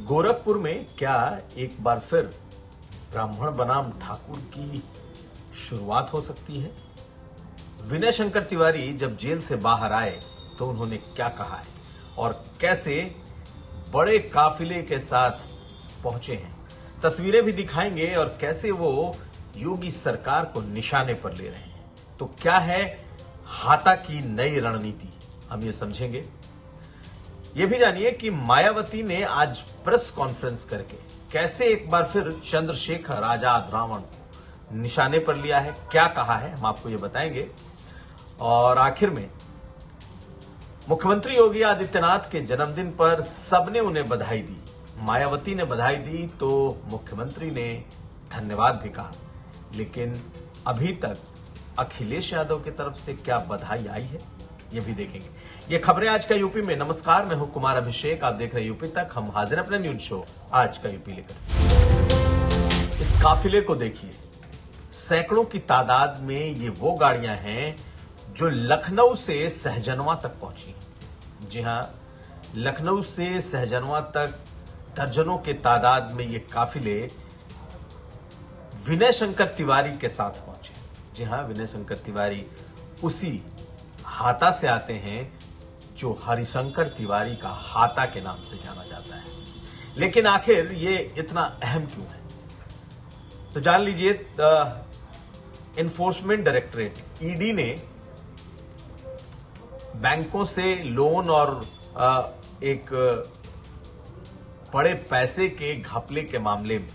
गोरखपुर में क्या एक बार फिर ब्राह्मण बनाम ठाकुर की शुरुआत हो सकती है? विनय शंकर तिवारी जब जेल से बाहर आए तो उन्होंने क्या कहा है और कैसे बड़े काफिले के साथ पहुंचे हैं, तस्वीरें भी दिखाएंगे और कैसे वो योगी सरकार को निशाने पर ले रहे हैं। तो क्या है हाता की नई रणनीति, हम ये समझेंगे। ये भी जानिए कि मायावती ने आज प्रेस कॉन्फ्रेंस करके कैसे एक बार फिर चंद्रशेखर आजाद रावण को निशाने पर लिया है, क्या कहा है, हम आपको ये बताएंगे। और आखिर में मुख्यमंत्री योगी आदित्यनाथ के जन्मदिन पर सबने उन्हें बधाई दी। मायावती ने बधाई दी तो मुख्यमंत्री ने धन्यवाद भी कहा, लेकिन अभी तक अखिलेश यादव की तरफ से क्या बधाई आई है, ये भी देखेंगे। ये खबरें आज का यूपी में। नमस्कार, मैं हूं कुमार अभिषेक, आप देख रहे हैं यूपी तक। हम हाजिर अपने न्यूज शो आज का यूपी लेकर। इस काफिले को देखिए, सैकड़ों की तादाद में ये वो गाड़ियां हैं जो लखनऊ से सहजनवा तक पहुंची। जी हां, लखनऊ से सहजनवा तक दर्जनों के तादाद में ये काफिले विनय शंकर तिवारी के साथ पहुंचे। जी हां, विनय शंकर तिवारी उसी हाता से आते हैं जो हरिशंकर तिवारी का हाता के नाम से जाना जाता है। लेकिन आखिर ये इतना अहम क्यों है, तो जान लीजिए। एनफोर्समेंट डायरेक्टरेट ईडी ने बैंकों से लोन और एक बड़े पैसे के घपले के मामले में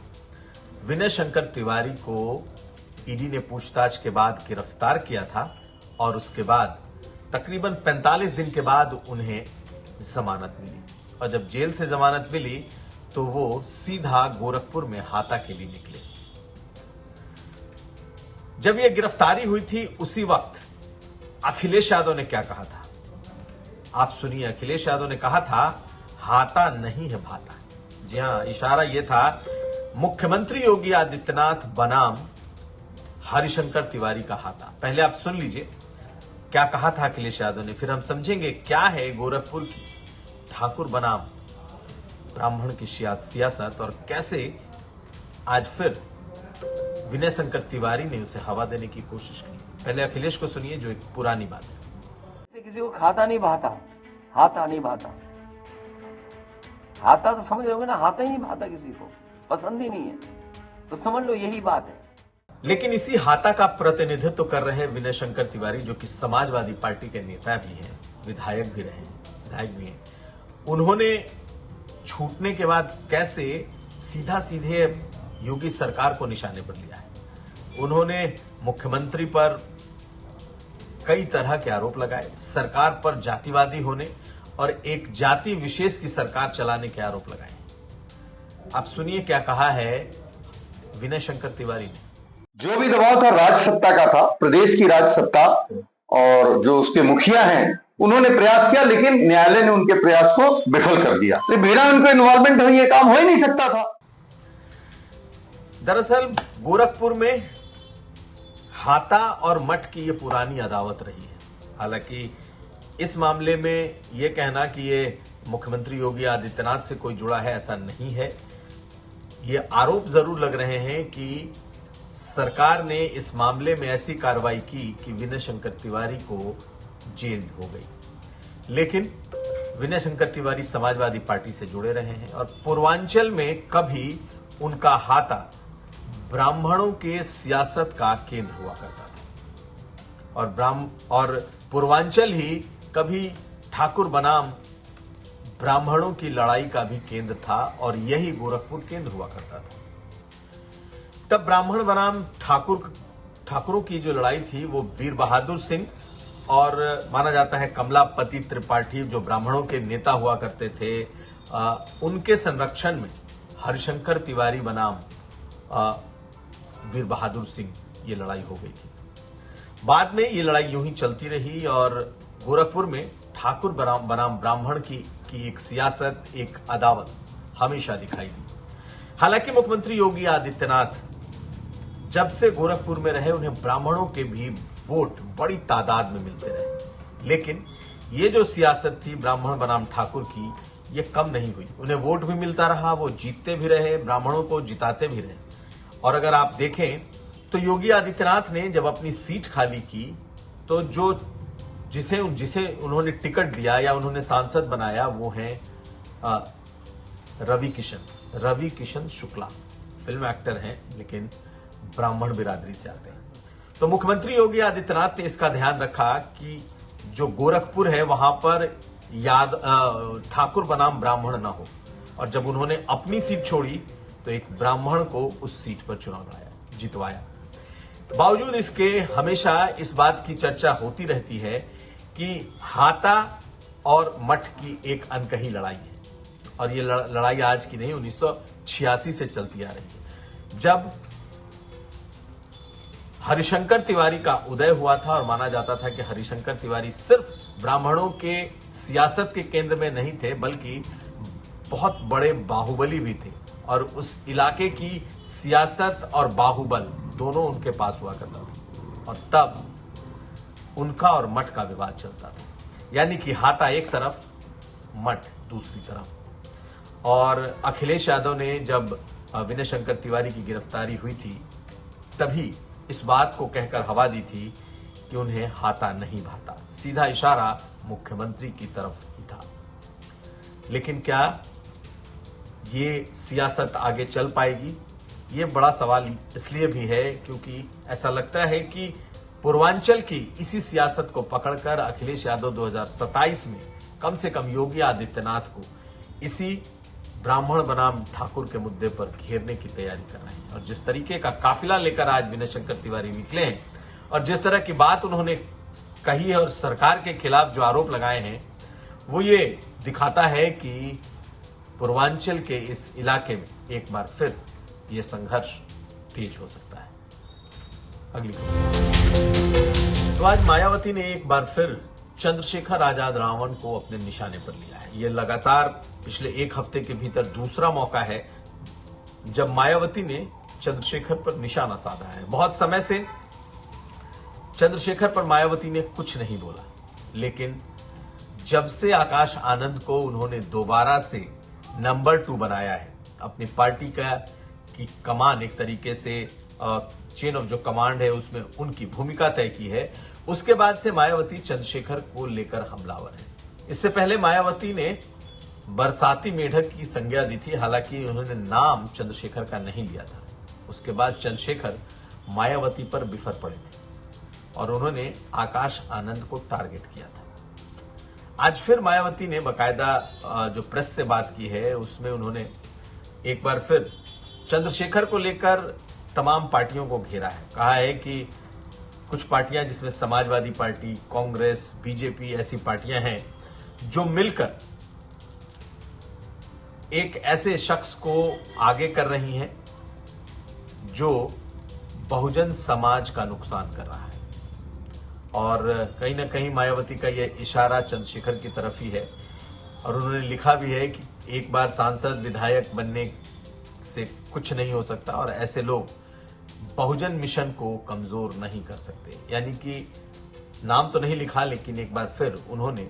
विनय शंकर तिवारी को ईडी ने पूछताछ के बाद गिरफ्तार किया था और उसके बाद तकरीबन 45 दिन के बाद उन्हें जमानत मिली। और जब जेल से जमानत मिली तो वो सीधा गोरखपुर में हाता के लिए निकले। जब यह गिरफ्तारी हुई थी उसी वक्त अखिलेश यादव ने क्या कहा था, आप सुनिए। अखिलेश यादव ने कहा था हाता नहीं है भाता। जी हां, इशारा यह था मुख्यमंत्री योगी आदित्यनाथ बनाम हरिशंकर तिवारी का हाता। पहले आप सुन लीजिए क्या कहा था अखिलेश यादव ने, फिर हम समझेंगे क्या है गोरखपुर की ठाकुर बनाम ब्राह्मण की सियासत और कैसे आज फिर विनय शंकर तिवारी ने उसे हवा देने की कोशिश की। पहले अखिलेश को सुनिए, जो एक पुरानी बात है। किसी को खाता नहीं भाता, हाथा नहीं भाता। हाथा तो समझ रहे होगे ना, हाथा ही नहीं भाता, किसी को पसंद ही नहीं है, तो समझ लो यही बात है। लेकिन इसी हाता का प्रतिनिधित्व कर रहे विनय शंकर तिवारी, जो कि समाजवादी पार्टी के नेता भी हैं, विधायक भी हैं, उन्होंने छूटने के बाद कैसे सीधे योगी सरकार को निशाने पर लिया है। उन्होंने मुख्यमंत्री पर कई तरह के आरोप लगाए, सरकार पर जातिवादी होने और एक जाति विशेष की सरकार चलाने के आरोप लगाए। आप सुनिए क्या कहा है विनय शंकर तिवारी ने। जो भी दबाव था राज्य सत्ता का था, प्रदेश की राज्य सत्ता और जो उसके मुखिया हैं उन्होंने प्रयास किया, लेकिन न्यायालय ने उनके प्रयास को विफल कर दिया। बिना उनको इन्वॉल्वमेंट हो ये काम हो ही नहीं सकता था। दरअसल गोरखपुर में हाता और मठ की ये पुरानी अदावत रही है। हालांकि इस मामले में ये कहना कि ये मुख्यमंत्री योगी आदित्यनाथ से कोई जुड़ा है, ऐसा नहीं है। ये आरोप जरूर लग रहे हैं कि सरकार ने इस मामले में ऐसी कार्रवाई की कि विनय शंकर तिवारी को जेल हो गई। लेकिन विनय शंकर तिवारी समाजवादी पार्टी से जुड़े रहे हैं और पूर्वांचल में कभी उनका हाता ब्राह्मणों के सियासत का केंद्र हुआ करता था और पूर्वांचल ही कभी ठाकुर बनाम ब्राह्मणों की लड़ाई का भी केंद्र था और यही गोरखपुर केंद्र हुआ करता था। तब ब्राह्मण बनाम ठाकुरों की जो लड़ाई थी वो वीर बहादुर सिंह और माना जाता है कमलापति त्रिपाठी, जो ब्राह्मणों के नेता हुआ करते थे, उनके संरक्षण में हरिशंकर तिवारी बनाम वीर बहादुर सिंह ये लड़ाई हो गई थी। बाद में ये लड़ाई यूं ही चलती रही और गोरखपुर में ठाकुर बनाम ब्राह्मण की एक सियासत, एक अदावत हमेशा दिखाई दी। हालांकि मुख्यमंत्री योगी आदित्यनाथ जब से गोरखपुर में रहे, उन्हें ब्राह्मणों के भी वोट बड़ी तादाद में मिलते रहे, लेकिन ये जो सियासत थी ब्राह्मण बनाम ठाकुर की, ये कम नहीं हुई। उन्हें वोट भी मिलता रहा, वो जीतते भी रहे, ब्राह्मणों को जिताते भी रहे। और अगर आप देखें तो योगी आदित्यनाथ ने जब अपनी सीट खाली की तो जिसे उन्होंने टिकट दिया या उन्होंने सांसद बनाया वो हैं रवि किशन शुक्ला। फिल्म एक्टर हैं लेकिन ब्राह्मण बिरादरी से आते हैं। तो मुख्यमंत्री योगी आदित्यनाथ ने इसका ध्यान रखा कि जो गोरखपुर है वहां पर ठाकुर बनाम ब्राह्मण ना हो, और जब उन्होंने अपनी सीट छोड़ी तो एक ब्राह्मण को उस सीट पर चुनाव जितवाया। बावजूद इसके हमेशा इस बात की चर्चा होती रहती है कि हाता और मठ की एक अनकही लड़ाई है, और ये लड़ाई आज की नहीं 1986 से चलती आ रही है, जब हरिशंकर तिवारी का उदय हुआ था और माना जाता था कि हरिशंकर तिवारी सिर्फ ब्राह्मणों के सियासत के केंद्र में नहीं थे बल्कि बहुत बड़े बाहुबली भी थे, और उस इलाके की सियासत और बाहुबल दोनों उनके पास हुआ करता था। और तब उनका और मठ का विवाद चलता था, यानी कि हाता एक तरफ, मठ दूसरी तरफ। और अखिलेश यादव ने जब विनय शंकर तिवारी की गिरफ्तारी हुई थी तभी इस बात को कहकर हवा दी थी कि उन्हें हाता नहीं भाता। सीधा इशारा मुख्यमंत्री की तरफ ही था। लेकिन क्या ये सियासत आगे चल पाएगी? ये बड़ा सवाल इसलिए भी है क्योंकि ऐसा लगता है कि पूर्वांचल की इसी सियासत को पकड़कर अखिलेश यादव 2027 में कम से कम योगी आदित्यनाथ को इसी ब्राह्मण बनाम ठाकुर के मुद्दे पर घेरने की तैयारी कर रहे हैं। और जिस तरीके का काफिला लेकर आज विनय शंकर तिवारी निकले हैं और जिस तरह की बात उन्होंने कही है और सरकार के खिलाफ जो आरोप लगाए हैं, वो ये दिखाता है कि पूर्वांचल के इस इलाके में एक बार फिर ये संघर्ष तेज हो सकता है। अगली तो आज मायावती ने एक बार फिर चंद्रशेखर आजाद रावण को अपने निशाने पर लिया है। ये लगातार पिछले एक हफ्ते के भीतर दूसरा मौका है जब मायावती ने चंद्रशेखर पर निशाना साधा है। बहुत समय से चंद्रशेखर पर मायावती ने कुछ नहीं बोला, लेकिन जब से आकाश आनंद को उन्होंने दोबारा से नंबर 2 बनाया है, अपनी पार्टी की कमान एक तरीके से चेन ऑफ जो कमांड है उसमें उनकी भूमिका तय की है, उसके बाद से मायावती चंद्रशेखर को लेकर हमलावर है। इससे पहले मायावती ने बरसाती मेढक की संज्ञा दी थी, हालांकि उन्होंने नाम चंद्रशेखर का नहीं लिया था। उसके बाद चंद्रशेखर मायावती पर बिफर पड़े थे और उन्होंने आकाश आनंद को टारगेट किया था। आज फिर मायावती ने बाकायदा जो प्रेस से बात की है उसमें उन्होंने एक बार फिर चंद्रशेखर को लेकर तमाम पार्टियों को घेरा है। कहा है कि कुछ पार्टियां जिसमें समाजवादी पार्टी, कांग्रेस, बीजेपी ऐसी पार्टियां हैं जो मिलकर एक ऐसे शख्स को आगे कर रही हैं जो बहुजन समाज का नुकसान कर रहा है। और कहीं ना कहीं मायावती का यह इशारा चंद्रशेखर की तरफ ही है और उन्होंने लिखा भी है कि एक बार सांसद विधायक बनने से कुछ नहीं हो सकता और ऐसे लोग बहुजन मिशन को कमजोर नहीं कर सकते। यानी कि नाम तो नहीं लिखा, लेकिन एक बार फिर उन्होंने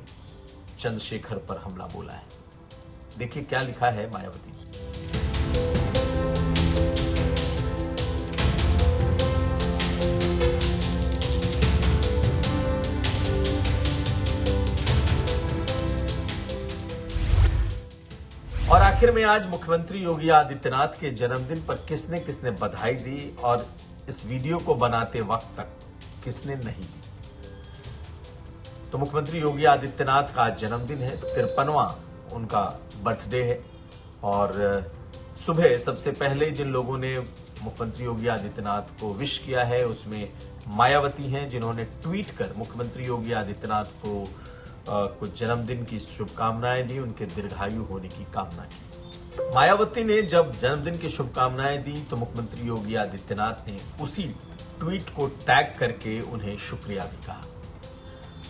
चंद्रशेखर पर हमला बोला है। देखिए क्या लिखा है मायावती ने। और आखिर में आज मुख्यमंत्री योगी आदित्यनाथ के जन्मदिन पर किसने किसने बधाई दी और इस वीडियो को बनाते वक्त तक किसने नहीं दी। तो मुख्यमंत्री योगी आदित्यनाथ का आज जन्मदिन है, 53वां उनका बर्थडे है। और सुबह सबसे पहले जिन लोगों ने मुख्यमंत्री योगी आदित्यनाथ को विश किया है उसमें मायावती हैं, जिन्होंने ट्वीट कर मुख्यमंत्री योगी आदित्यनाथ को कुछ जन्मदिन की शुभकामनाएं दी, उनके दीर्घायु होने की कामना की। मायावती ने जब जन्मदिन की शुभकामनाएं दी तो मुख्यमंत्री योगी आदित्यनाथ ने उसी ट्वीट को टैग करके उन्हें शुक्रिया भी कहा।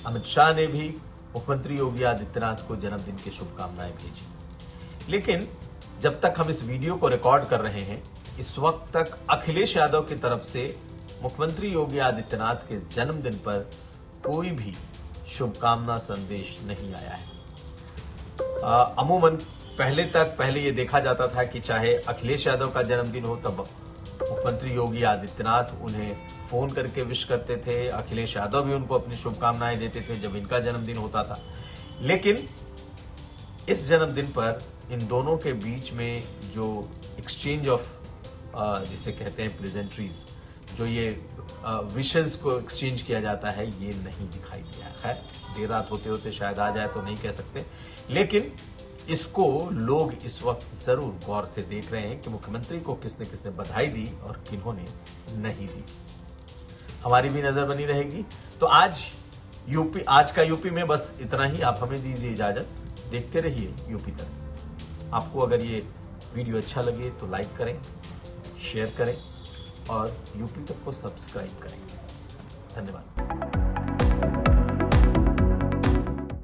अमित शाह ने भी मुख्यमंत्री योगी आदित्यनाथ को जन्मदिन की शुभकामनाएं भेजी। लेकिन जब तक हम इस वीडियो को रिकॉर्ड कर रहे हैं, इस वक्त तक अखिलेश यादव की तरफ से मुख्यमंत्री योगी आदित्यनाथ के जन्मदिन पर कोई भी शुभकामना संदेश नहीं आया है। अमूमन पहले ये देखा जाता था कि चाहे अखिलेश यादव का जन्मदिन हो तब मुख्यमंत्री योगी आदित्यनाथ उन्हें फोन करके विश करते थे, अखिलेश यादव भी उनको अपनी शुभकामनाएं देते थे जब इनका जन्मदिन होता था। लेकिन इस जन्मदिन पर इन दोनों के बीच में जो एक्सचेंज ऑफ जिसे कहते हैं प्लेजेंट्रीज, जो ये विशेस को एक्सचेंज किया जाता है, ये नहीं दिखाई दिया। खैर देर रात होते होते शायद आ जाए तो नहीं कह सकते, लेकिन इसको लोग इस वक्त जरूर गौर से देख रहे हैं कि मुख्यमंत्री को किसने किसने बधाई दी और किन्होंने नहीं दी। हमारी भी नजर बनी रहेगी। तो आज का यूपी में बस इतना ही। आप हमें दीजिए इजाजत, देखते रहिए यूपी तक। आपको अगर ये वीडियो अच्छा लगे तो लाइक करें, शेयर करें और यूपी तक को सब्सक्राइब करें। धन्यवाद।